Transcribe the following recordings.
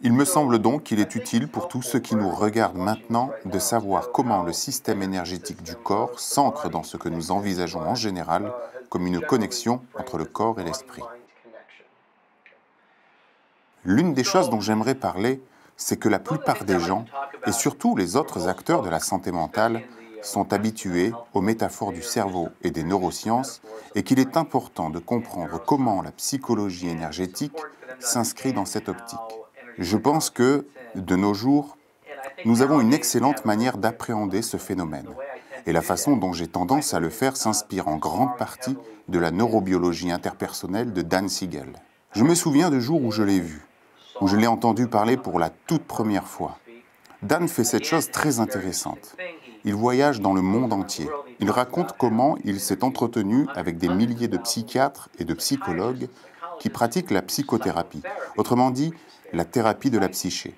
Il me semble donc qu'il est utile pour tous ceux qui nous regardent maintenant de savoir comment le système énergétique du corps s'ancre dans ce que nous envisageons en général comme une connexion entre le corps et l'esprit. L'une des choses dont j'aimerais parler, c'est que la plupart des gens, et surtout les autres acteurs de la santé mentale, sont habitués aux métaphores du cerveau et des neurosciences et qu'il est important de comprendre comment la psychologie énergétique s'inscrit dans cette optique. Je pense que, de nos jours, nous avons une excellente manière d'appréhender ce phénomène. Et la façon dont j'ai tendance à le faire s'inspire en grande partie de la neurobiologie interpersonnelle de Dan Siegel. Je me souviens du jour où je l'ai vu, où je l'ai entendu parler pour la toute première fois. Dan fait cette chose très intéressante. Il voyage dans le monde entier. Il raconte comment il s'est entretenu avec des milliers de psychiatres et de psychologues qui pratiquent la psychothérapie, autrement dit, la thérapie de la psyché.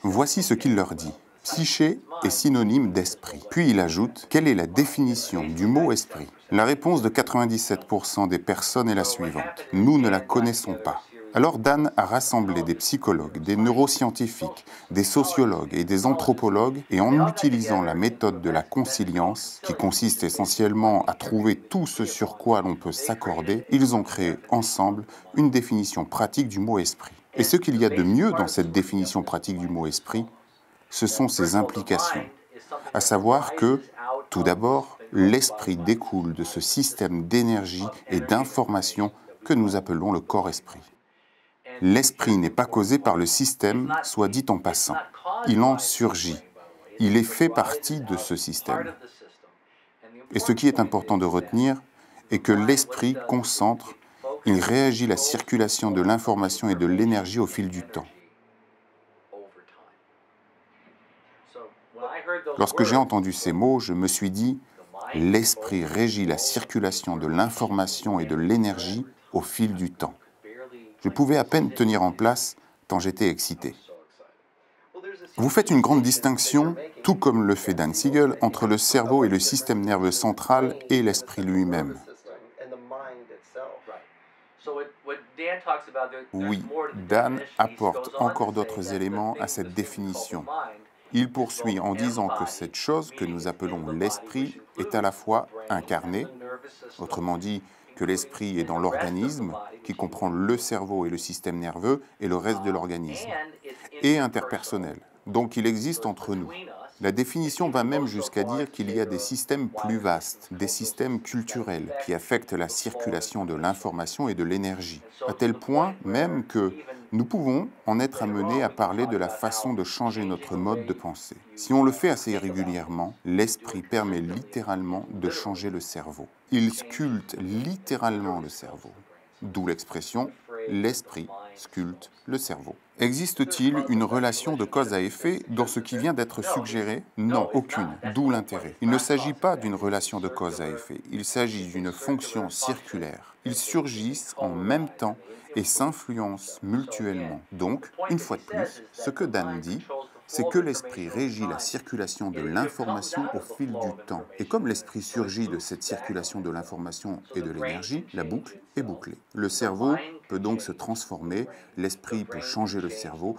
Voici ce qu'il leur dit. Psyché est synonyme d'esprit. Puis il ajoute, quelle est la définition du mot esprit? La réponse de 97% des personnes est la suivante. Nous ne la connaissons pas. Alors Dan a rassemblé des psychologues, des neuroscientifiques, des sociologues et des anthropologues et en utilisant la méthode de la consilience, qui consiste essentiellement à trouver tout ce sur quoi l'on peut s'accorder, ils ont créé ensemble une définition pratique du mot esprit. Et ce qu'il y a de mieux dans cette définition pratique du mot esprit, ce sont ses implications. À savoir que, tout d'abord, l'esprit découle de ce système d'énergie et d'information que nous appelons le corps-esprit. L'esprit n'est pas causé par le système, soit dit en passant. Il en surgit. Il est fait partie de ce système. Et ce qui est important de retenir est que l'esprit concentre, il réagit la circulation de l'information et de l'énergie au fil du temps. Lorsque j'ai entendu ces mots, je me suis dit, l'esprit régit la circulation de l'information et de l'énergie au fil du temps. Je pouvais à peine tenir en place tant j'étais excité. Vous faites une grande distinction, tout comme le fait Dan Siegel, entre le cerveau et le système nerveux central et l'esprit lui-même. Oui, Dan apporte encore d'autres éléments à cette définition. Il poursuit en disant que cette chose que nous appelons l'esprit est à la fois incarnée, autrement dit que l'esprit est dans l'organisme, qui comprend le cerveau et le système nerveux et le reste de l'organisme, et interpersonnel, donc il existe entre nous. La définition va même jusqu'à dire qu'il y a des systèmes plus vastes, des systèmes culturels qui affectent la circulation de l'information et de l'énergie, à tel point même que nous pouvons en être amenés à parler de la façon de changer notre mode de pensée. Si on le fait assez régulièrement, l'esprit permet littéralement de changer le cerveau. Il sculpte littéralement le cerveau. D'où l'expression « l'esprit sculpte le cerveau ». Existe-t-il une relation de cause à effet dans ce qui vient d'être suggéré? Non, aucune, d'où l'intérêt. Il ne s'agit pas d'une relation de cause à effet, il s'agit d'une fonction circulaire. Ils surgissent en même temps et s'influencent mutuellement. Donc, une fois de plus, ce que Dan dit, c'est que l'esprit régit la circulation de l'information au fil du temps. Et comme l'esprit surgit de cette circulation de l'information et de l'énergie, la boucle est bouclée. Le cerveau peut donc se transformer, l'esprit peut changer le cerveau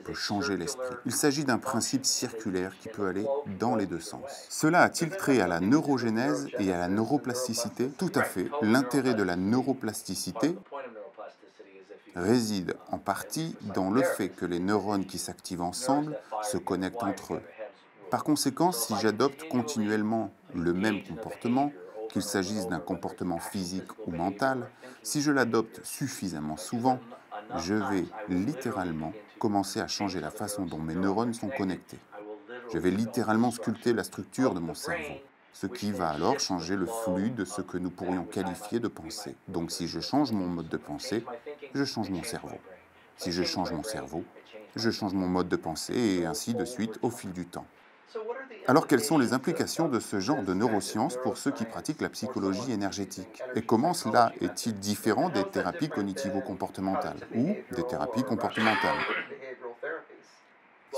peut changer l'esprit. Il s'agit d'un principe circulaire qui peut aller dans les deux sens. Cela a-t-il trait à la neurogénèse et à la neuroplasticité? Tout à fait. L'intérêt de la neuroplasticité réside en partie dans le fait que les neurones qui s'activent ensemble se connectent entre eux. Par conséquent, si j'adopte continuellement le même comportement, qu'il s'agisse d'un comportement physique ou mental, si je l'adopte suffisamment souvent, je vais littéralement commencer à changer la façon dont mes neurones sont connectés. Je vais littéralement sculpter la structure de mon cerveau, ce qui va alors changer le flux de ce que nous pourrions qualifier de pensée. Donc si je change mon mode de pensée, je change mon cerveau. Si je change mon cerveau, je change mon mode de pensée et ainsi de suite au fil du temps. Alors quelles sont les implications de ce genre de neurosciences pour ceux qui pratiquent la psychologie énergétique? Et comment cela est-il différent des thérapies cognitivo-comportementales ou des thérapies comportementales?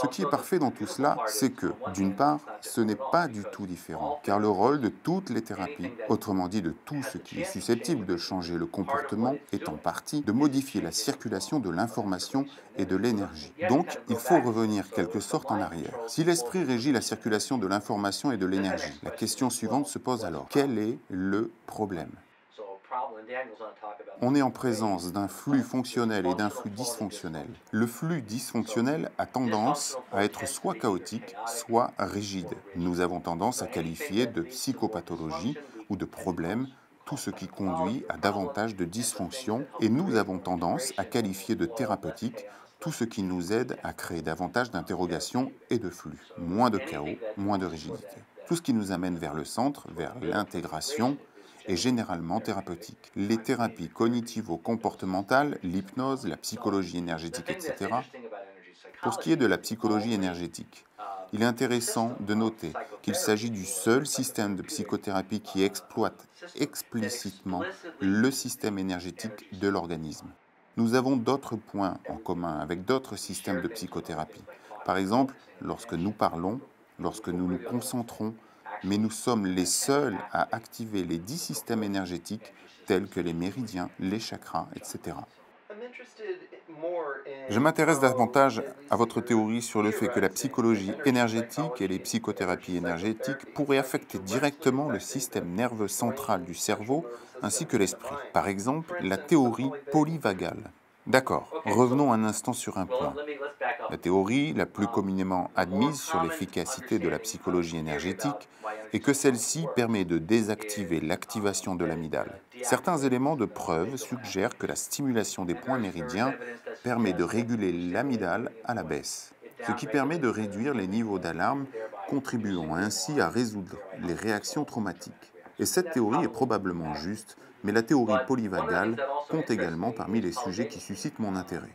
Ce qui est parfait dans tout cela, c'est que, d'une part, ce n'est pas du tout différent, car le rôle de toutes les thérapies, autrement dit de tout ce qui est susceptible de changer le comportement, est en partie de modifier la circulation de l'information et de l'énergie. Donc, il faut revenir quelque sorte en arrière. Si l'esprit régit la circulation de l'information et de l'énergie, la question suivante se pose alors. Quel est le problème ? On est en présence d'un flux fonctionnel et d'un flux dysfonctionnel. Le flux dysfonctionnel a tendance à être soit chaotique, soit rigide. Nous avons tendance à qualifier de psychopathologie ou de problème tout ce qui conduit à davantage de dysfonction, et nous avons tendance à qualifier de thérapeutique tout ce qui nous aide à créer davantage d'interrogations et de flux. Moins de chaos, moins de rigidité. Tout ce qui nous amène vers le centre, vers l'intégration, est généralement thérapeutique. Les thérapies cognitivo-comportementales, l'hypnose, la psychologie énergétique, etc. Pour ce qui est de la psychologie énergétique, il est intéressant de noter qu'il s'agit du seul système de psychothérapie qui exploite explicitement le système énergétique de l'organisme. Nous avons d'autres points en commun avec d'autres systèmes de psychothérapie. Par exemple, lorsque nous parlons, lorsque nous nous concentrons, mais nous sommes les seuls à activer les 10 systèmes énergétiques tels que les méridiens, les chakras, etc. Je m'intéresse davantage à votre théorie sur le fait que la psychologie énergétique et les psychothérapies énergétiques pourraient affecter directement le système nerveux central du cerveau ainsi que l'esprit. Par exemple, la théorie polyvagale. D'accord, revenons un instant sur un point. La théorie la plus communément admise sur l'efficacité de la psychologie énergétique est que celle-ci permet de désactiver l'activation de l'amygdale. Certains éléments de preuve suggèrent que la stimulation des points méridiens permet de réguler l'amygdale à la baisse, ce qui permet de réduire les niveaux d'alarme, contribuant ainsi à résoudre les réactions traumatiques. Et cette théorie est probablement juste, mais la théorie polyvagale compte également parmi les sujets qui suscitent mon intérêt.